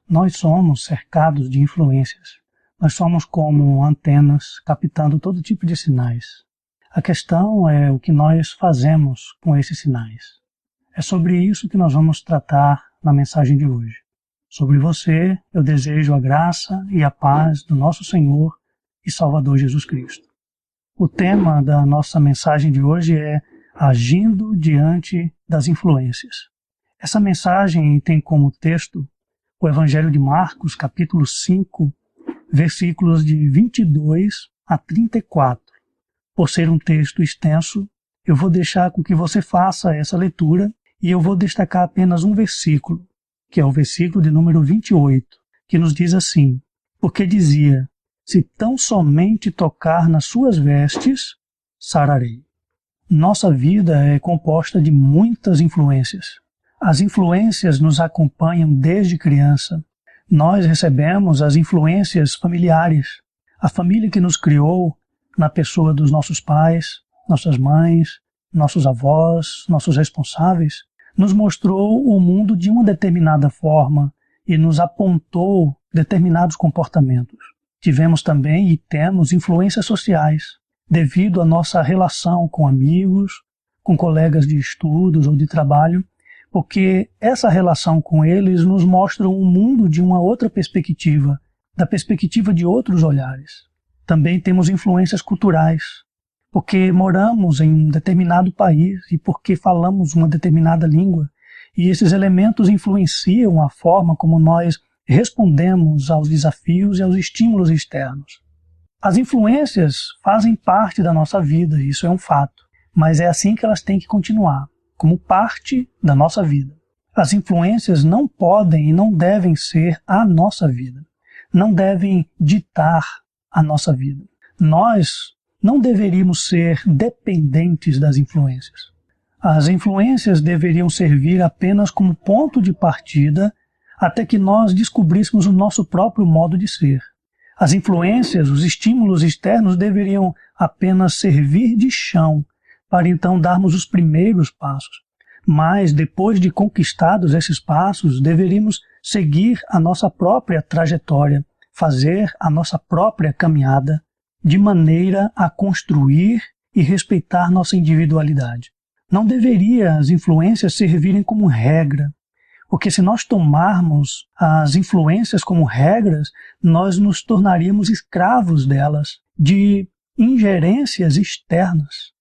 Nós somos cercados de influências. Nós somos como antenas captando todo tipo de sinais. A questão é o que nós fazemos com esses sinais. É sobre isso que nós vamos tratar na mensagem de hoje. Sobre você, eu desejo a graça e a paz do nosso Senhor e Salvador Jesus Cristo. O tema da nossa mensagem de hoje é Agindo diante das influências. Essa mensagem tem como texto o Evangelho de Marcos, capítulo 5, versículos de 22 a 34. Por ser um texto extenso, eu vou deixar com que você faça essa leitura e eu vou destacar apenas um versículo, que é o versículo de número 28, que nos diz assim: porque dizia, se tão somente tocar nas suas vestes, sararei. Nossa vida é composta de muitas influências. As influências nos acompanham desde criança. Nós recebemos as influências familiares. A família que nos criou, na pessoa dos nossos pais, nossas mães, nossos avós, nossos responsáveis, nos mostrou o mundo de uma determinada forma e nos apontou determinados comportamentos. Tivemos também e temos influências sociais, devido à nossa relação com amigos, com colegas de estudos ou de trabalho, porque essa relação com eles nos mostra um mundo de uma outra perspectiva, da perspectiva de outros olhares. Também temos influências culturais, porque moramos em um determinado país e porque falamos uma determinada língua, e esses elementos influenciam a forma como nós respondemos aos desafios e aos estímulos externos. As influências fazem parte da nossa vida, isso é um fato, mas é assim que elas têm que continuar, como parte da nossa vida. As influências não podem e não devem ser a nossa vida, não devem ditar a nossa vida. Nós não deveríamos ser dependentes das influências. As influências deveriam servir apenas como ponto de partida até que nós descobríssemos o nosso próprio modo de ser. As influências, os estímulos externos deveriam apenas servir de chão para então darmos os primeiros passos. Mas, depois de conquistados esses passos, deveríamos seguir a nossa própria trajetória, fazer a nossa própria caminhada, de maneira a construir e respeitar nossa individualidade. Não deveria as influências servirem como regra, porque se nós tomarmos as influências como regras, nós nos tornaríamos escravos delas, de ingerências externas.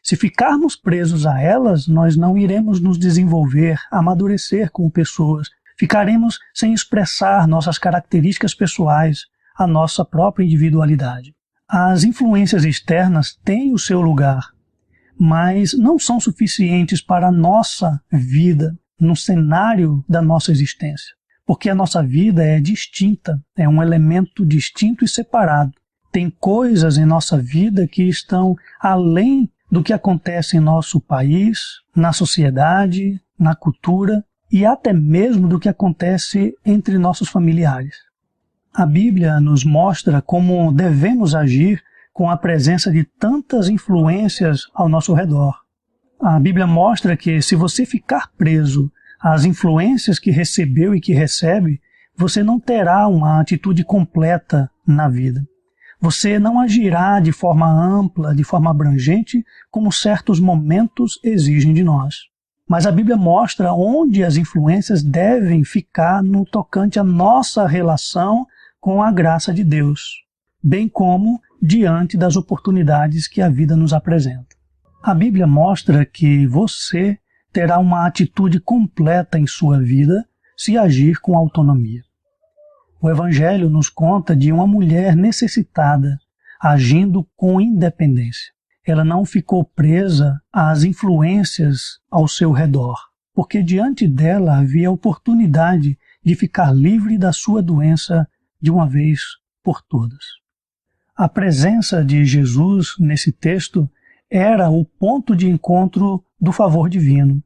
Se ficarmos presos a elas, nós não iremos nos desenvolver, amadurecer como pessoas. Ficaremos sem expressar nossas características pessoais, a nossa própria individualidade. As influências externas têm o seu lugar, mas não são suficientes para a nossa vida, no cenário da nossa existência. Porque a nossa vida é distinta, é um elemento distinto e separado. Tem coisas em nossa vida que estão além do que acontece em nosso país, na sociedade, na cultura e até mesmo do que acontece entre nossos familiares. A Bíblia nos mostra como devemos agir com a presença de tantas influências ao nosso redor. A Bíblia mostra que se você ficar preso às influências que recebeu e que recebe, você não terá uma atitude completa na vida. Você não agirá de forma ampla, de forma abrangente, como certos momentos exigem de nós. Mas a Bíblia mostra onde as influências devem ficar no tocante à nossa relação com a graça de Deus, bem como diante das oportunidades que a vida nos apresenta. A Bíblia mostra que você terá uma atitude completa em sua vida se agir com autonomia. O Evangelho nos conta de uma mulher necessitada, agindo com independência. Ela não ficou presa às influências ao seu redor, porque diante dela havia a oportunidade de ficar livre da sua doença de uma vez por todas. A presença de Jesus nesse texto era o ponto de encontro do favor divino.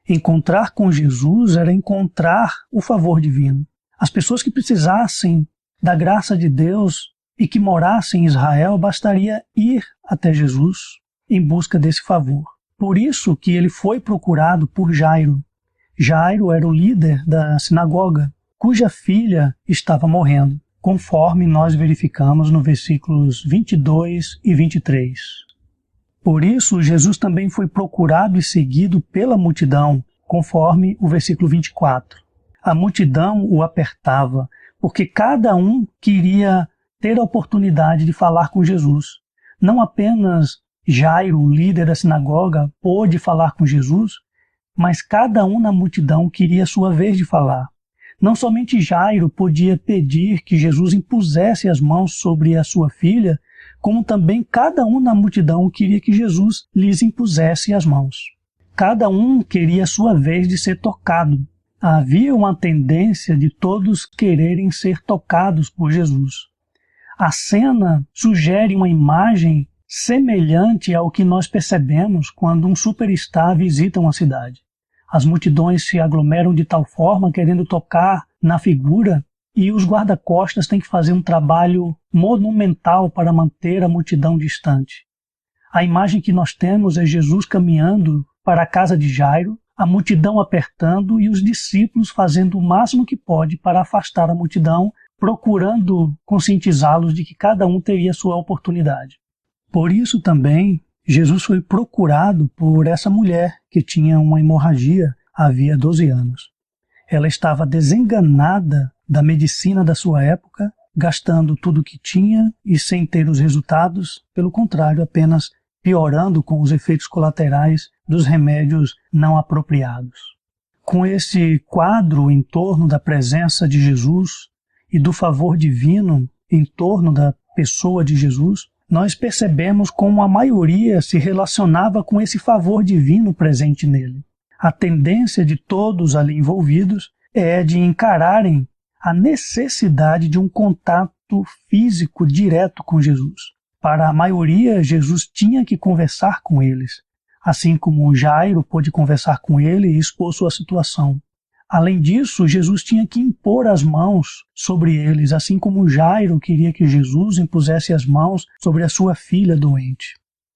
Encontrar com Jesus era encontrar o favor divino. As pessoas que precisassem da graça de Deus e que morassem em Israel, bastaria ir até Jesus em busca desse favor. Por isso que ele foi procurado por Jairo. Jairo era o líder da sinagoga cuja filha estava morrendo, conforme nós verificamos no versículos 22 e 23. Por isso, Jesus também foi procurado e seguido pela multidão, conforme o versículo 24. A multidão o apertava, porque cada um queria ter a oportunidade de falar com Jesus. Não apenas Jairo, o líder da sinagoga, pôde falar com Jesus, mas cada um na multidão queria a sua vez de falar. Não somente Jairo podia pedir que Jesus impusesse as mãos sobre a sua filha, como também cada um na multidão queria que Jesus lhes impusesse as mãos. Cada um queria a sua vez de ser tocado. Havia uma tendência de todos quererem ser tocados por Jesus. A cena sugere uma imagem semelhante ao que nós percebemos quando um superstar visita uma cidade. As multidões se aglomeram de tal forma querendo tocar na figura e os guarda-costas têm que fazer um trabalho monumental para manter a multidão distante. A imagem que nós temos é Jesus caminhando para a casa de Jairo, a multidão apertando e os discípulos fazendo o máximo que pode para afastar a multidão, procurando conscientizá-los de que cada um teria sua oportunidade. Por isso também, Jesus foi procurado por essa mulher que tinha uma hemorragia havia 12 anos. Ela estava desenganada da medicina da sua época, gastando tudo o que tinha e sem ter os resultados, pelo contrário, apenas piorando com os efeitos colaterais dos remédios não apropriados. Com esse quadro em torno da presença de Jesus e do favor divino em torno da pessoa de Jesus, nós percebemos como a maioria se relacionava com esse favor divino presente nele. A tendência de todos ali envolvidos é de encararem a necessidade de um contato físico direto com Jesus. Para a maioria, Jesus tinha que conversar com eles, assim como Jairo pôde conversar com ele e expor sua situação. Além disso, Jesus tinha que impor as mãos sobre eles, assim como Jairo queria que Jesus impusesse as mãos sobre a sua filha doente.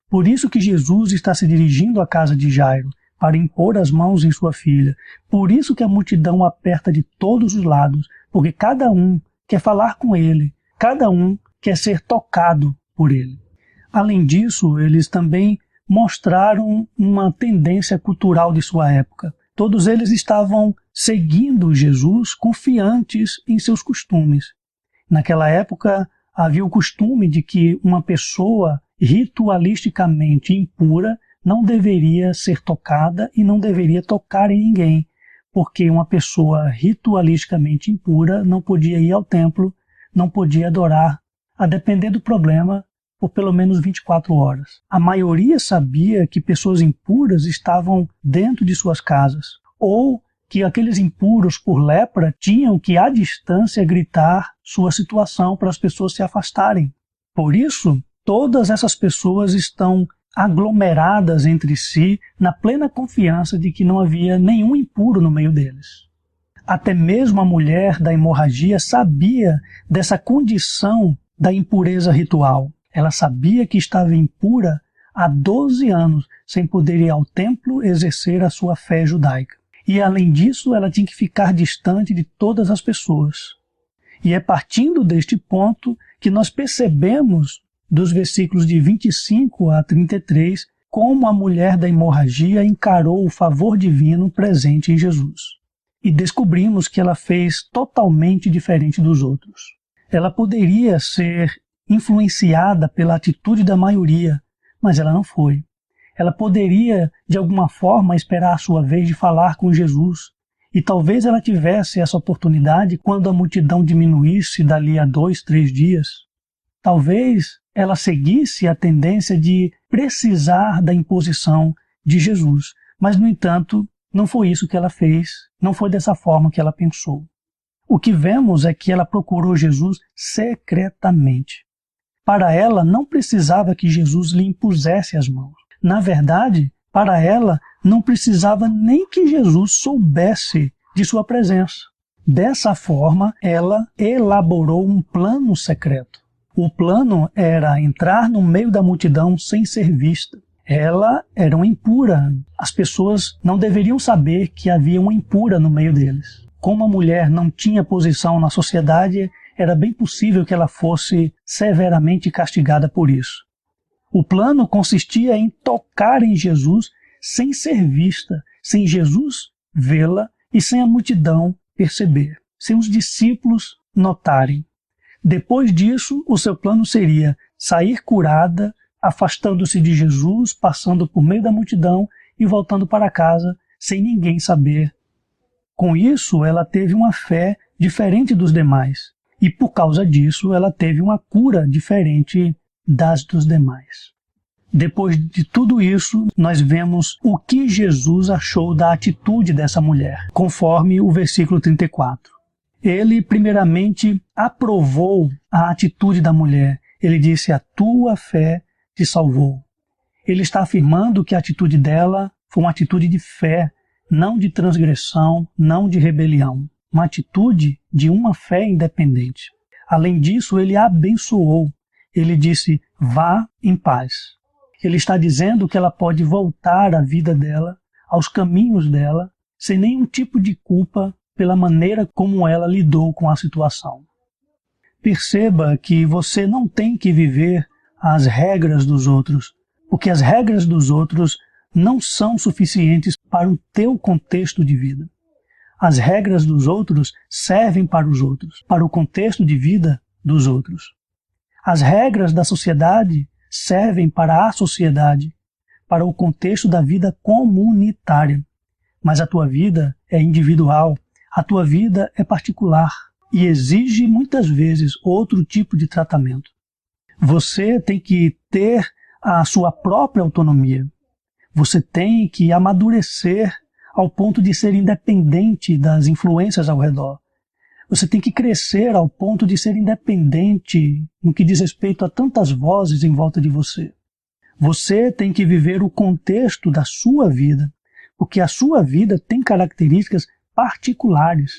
Por isso que Jesus está se dirigindo à casa de Jairo, para impor as mãos em sua filha. Por isso que a multidão aperta de todos os lados, porque cada um quer falar com ele, cada um quer ser tocado por ele. Além disso, eles também mostraram uma tendência cultural de sua época. Todos eles estavam seguindo Jesus, confiantes em seus costumes. Naquela época, havia o costume de que uma pessoa ritualisticamente impura não deveria ser tocada e não deveria tocar em ninguém, porque uma pessoa ritualisticamente impura não podia ir ao templo, não podia adorar, a depender do problema, por pelo menos 24 horas. A maioria sabia que pessoas impuras estavam dentro de suas casas, ou que aqueles impuros por lepra tinham que, à distância, gritar sua situação para as pessoas se afastarem. Por isso, todas essas pessoas estão aglomeradas entre si na plena confiança de que não havia nenhum impuro no meio deles. Até mesmo a mulher da hemorragia sabia dessa condição da impureza ritual. Ela sabia que estava impura há 12 anos, sem poder ir ao templo exercer a sua fé judaica. E além disso, ela tinha que ficar distante de todas as pessoas. E é partindo deste ponto que nós percebemos dos versículos de 25 a 33, como a mulher da hemorragia encarou o favor divino presente em Jesus. E descobrimos que ela fez totalmente diferente dos outros. Ela poderia ser influenciada pela atitude da maioria, mas ela não foi. Ela poderia, de alguma forma, esperar a sua vez de falar com Jesus. E talvez ela tivesse essa oportunidade quando a multidão diminuísse dali a 2, 3 dias. Talvez ela seguisse a tendência de precisar da imposição de Jesus. Mas, no entanto, não foi isso que ela fez, não foi dessa forma que ela pensou. O que vemos é que ela procurou Jesus secretamente. Para ela, não precisava que Jesus lhe impusesse as mãos. Na verdade, para ela, não precisava nem que Jesus soubesse de sua presença. Dessa forma, ela elaborou um plano secreto. O plano era entrar no meio da multidão sem ser vista. Ela era uma impura. As pessoas não deveriam saber que havia uma impura no meio deles. como a mulher não tinha posição na sociedade, era bem possível que ela fosse severamente castigada por isso. O plano consistia em tocar em Jesus sem ser vista, sem Jesus vê-la e sem a multidão perceber, sem os discípulos notarem. Depois disso, o seu plano seria sair curada, afastando-se de Jesus, passando por meio da multidão e voltando para casa sem ninguém saber. Com isso, ela teve uma fé diferente dos demais e, por causa disso, ela teve uma cura diferente das dos demais. Depois de tudo isso, nós vemos o que Jesus achou da atitude dessa mulher, conforme o versículo 34. Ele, primeiramente, aprovou a atitude da mulher. Ele disse: a tua fé te salvou. Ele está afirmando que a atitude dela foi uma atitude de fé, não de transgressão, não de rebelião. Uma atitude de uma fé independente. Além disso, ele a abençoou. Ele disse: vá em paz. Ele está dizendo que ela pode voltar à vida dela, aos caminhos dela, sem nenhum tipo de culpa pela maneira como ela lidou com a situação. Perceba que você não tem que viver às regras dos outros, porque as regras dos outros não são suficientes para o teu contexto de vida. As regras dos outros servem para os outros, para o contexto de vida dos outros. As regras da sociedade servem para a sociedade, para o contexto da vida comunitária. Mas a tua vida é individual, a tua vida é particular e exige muitas vezes outro tipo de tratamento. Você tem que ter a sua própria autonomia. Você tem que amadurecer ao ponto de ser independente das influências ao redor. Você tem que crescer ao ponto de ser independente no que diz respeito a tantas vozes em volta de você. Você tem que viver o contexto da sua vida, porque a sua vida tem características particulares,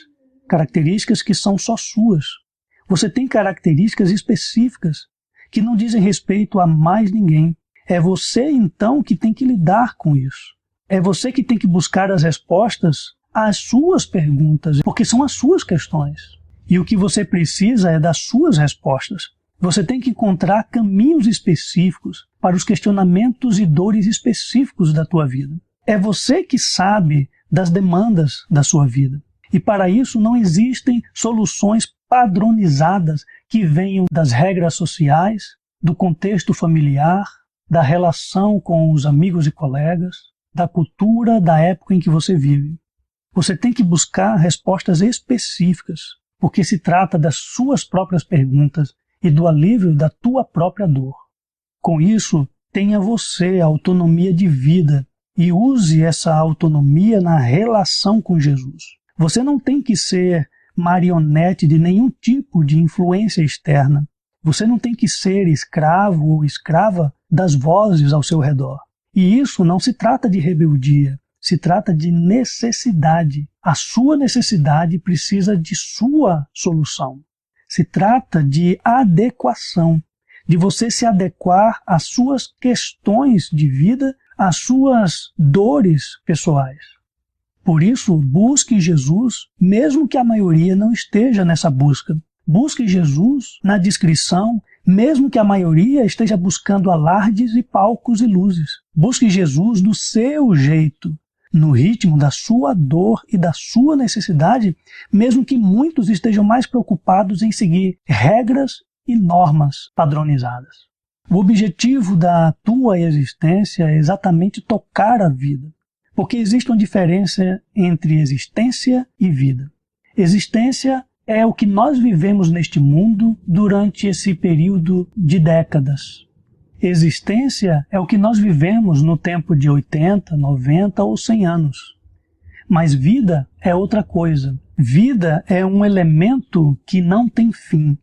características que são só suas. Você tem características específicas que não dizem respeito a mais ninguém. É você, então, que tem que lidar com isso. É você que tem que buscar as respostas às suas perguntas, porque são as suas questões. E o que você precisa é das suas respostas. Você tem que encontrar caminhos específicos para os questionamentos e dores específicos da tua vida. É você que sabe das demandas da sua vida. E para isso não existem soluções padronizadas que venham das regras sociais, do contexto familiar, da relação com os amigos e colegas, da cultura, da época em que você vive. Você tem que buscar respostas específicas, porque se trata das suas próprias perguntas e do alívio da tua própria dor. Com isso, tenha você a autonomia de vida e use essa autonomia na relação com Jesus. Você não tem que ser marionete de nenhum tipo de influência externa. Você não tem que ser escravo ou escrava das vozes ao seu redor. E isso não se trata de rebeldia, se trata de necessidade. A sua necessidade precisa de sua solução. Se trata de adequação, de você se adequar às suas questões de vida, às suas dores pessoais. Por isso, busque Jesus, mesmo que a maioria não esteja nessa busca. Busque Jesus na discrição, mesmo que a maioria esteja buscando alardes e palcos e luzes. Busque Jesus do seu jeito, no ritmo da sua dor e da sua necessidade, mesmo que muitos estejam mais preocupados em seguir regras e normas padronizadas. O objetivo da tua existência é exatamente tocar a vida, porque existe uma diferença entre existência e vida. Existência é o que nós vivemos neste mundo durante esse período de décadas. Existência é o que nós vivemos no tempo de 80, 90 ou 100 anos. Mas vida é outra coisa. Vida é um elemento que não tem fim.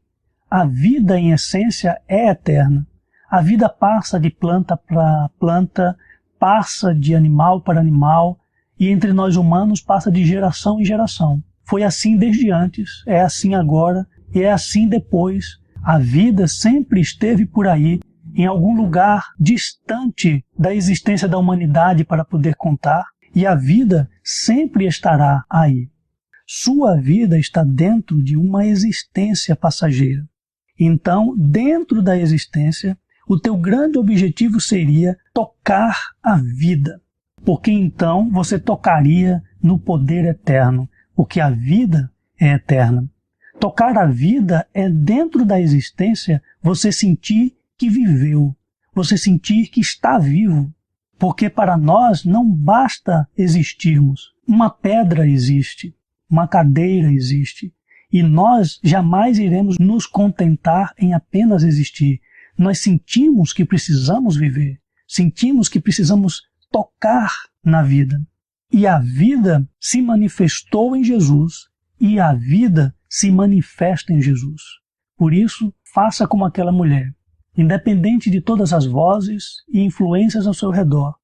A vida, em essência, é eterna. A vida passa de planta para planta, passa de animal para animal, e entre nós humanos passa de geração em geração. Foi assim desde antes, é assim agora e é assim depois. A vida sempre esteve por aí, em algum lugar distante da existência da humanidade para poder contar, e a vida sempre estará aí. Sua vida está dentro de uma existência passageira. Então, dentro da existência, o teu grande objetivo seria tocar a vida, porque então você tocaria no poder eterno, porque a vida é eterna. Tocar a vida é, dentro da existência, você sentir que viveu, você sentir que está vivo, porque para nós não basta existirmos. Uma pedra existe, uma cadeira existe, e nós jamais iremos nos contentar em apenas existir. Nós sentimos que precisamos viver, sentimos que precisamos tocar na vida. E a vida se manifestou em Jesus, e a vida se manifesta em Jesus. Por isso, faça como aquela mulher. Independente de todas as vozes e influências ao seu redor,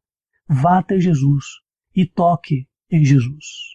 vá até Jesus e toque em Jesus.